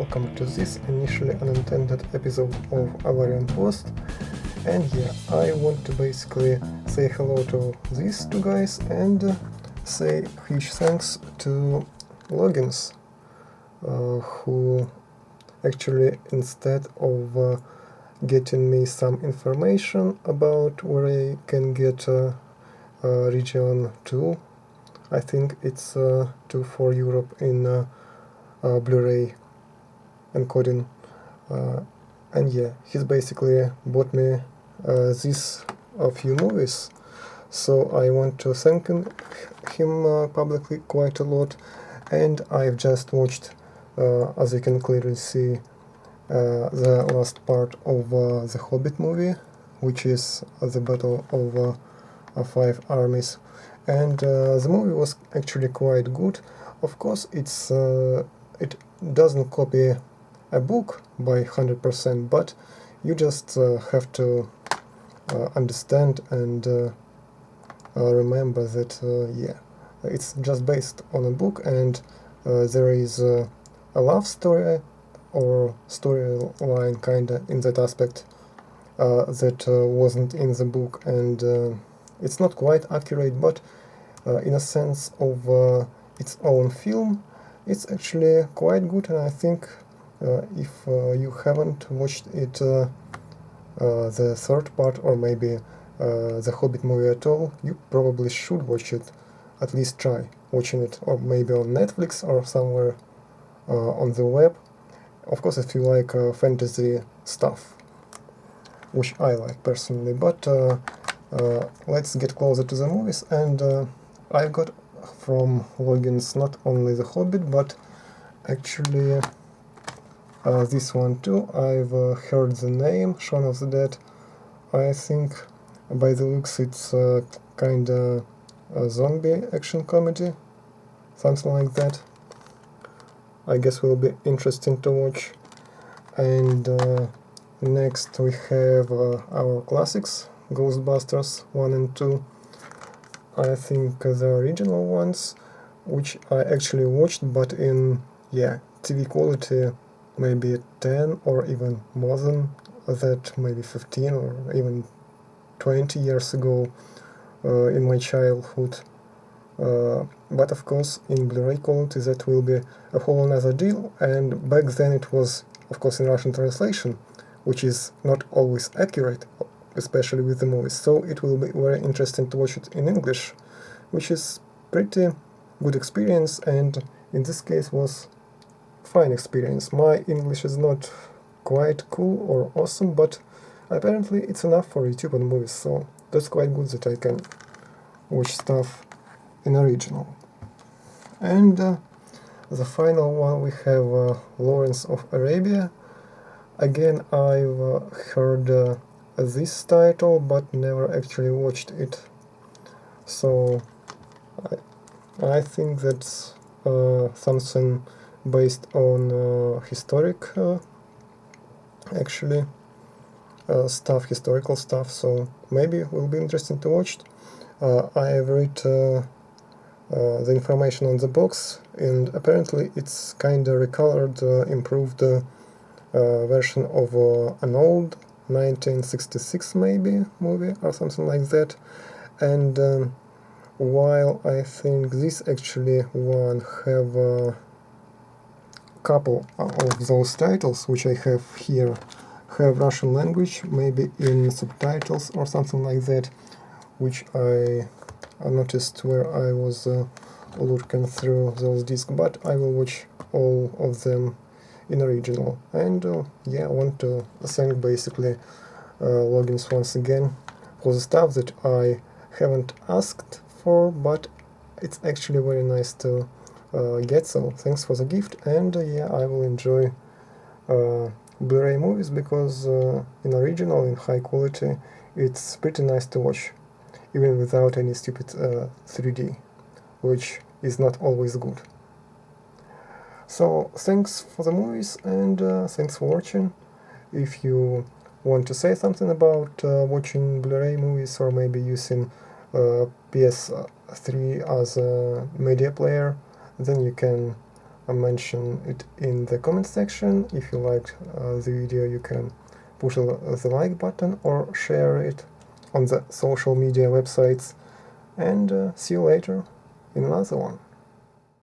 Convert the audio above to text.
welcome to this initially unintended episode of Avarian Post. And yeah, I want to basically say hello to these two guys and say huge thanks to Logins, who actually, instead of getting me some information about where I can get Region 2, I think it's 2 for Europe in Blu-Ray encoding, and yeah, he's basically bought me these few movies, so I want to thank him publicly quite a lot. And I've just watched, as you can clearly see, the last part of the Hobbit movie, which is the Battle of Five Armies, and the movie was actually quite good. Of course, it doesn't copy a book by 100%, but you just have to understand and remember that yeah, it's just based on a book, and there is a love story or storyline kinda in that aspect that wasn't in the book, and it's not quite accurate, but in a sense of its own film, it's actually quite good. And I think if you haven't watched it, the third part, or maybe the Hobbit movie at all, you probably should watch it, at least try watching it, or maybe on Netflix or somewhere on the web. Of course, if you like fantasy stuff, which I like personally. But let's get closer to the movies, and I've got from Logins not only The Hobbit, but actually this one too. I've heard the name, Shaun of the Dead. I think by the looks it's kinda a zombie action comedy, something like that. I guess will be interesting to watch. And next we have our classics, Ghostbusters I and II. I think the original ones, which I actually watched, but in TV quality, maybe 10 or even more than that, maybe 15 or even 20 years ago in my childhood. But of course in Blu-ray quality that will be a whole another deal, and back then it was of course in Russian translation, which is not always accurate, especially with the movies, so it will be very interesting to watch it in English, which is pretty good experience, and in this case was fine experience. My English is not quite cool or awesome, but apparently it's enough for YouTube and movies, so that's quite good that I can watch stuff in original. And the final one we have Lawrence of Arabia. Again, I've heard this title but never actually watched it, so I think that's something based on historic actually historical stuff, so maybe it will be interesting to watch. I have read the information on the box, and apparently it's kinda recolored, improved version of an old 1966 maybe movie or something like that. And while I think this actually one have a couple of those titles which I have here have Russian language, maybe in subtitles or something like that, which I noticed where I was looking through those discs, but I will watch all of them in original. And yeah, I want to thank basically Logins once again for the stuff that I haven't asked for, but it's actually very nice to get, so thanks for the gift. And yeah, I will enjoy Blu-ray movies, because in original, in high quality, it's pretty nice to watch, even without any stupid 3D, which is not always good. So thanks for the movies, and thanks for watching. If you want to say something about watching Blu-ray movies, or maybe using PS3 as a media player, then you can mention it in the comment section. If you liked the video, you can push the like button or share it on the social media websites. And see you later in another one.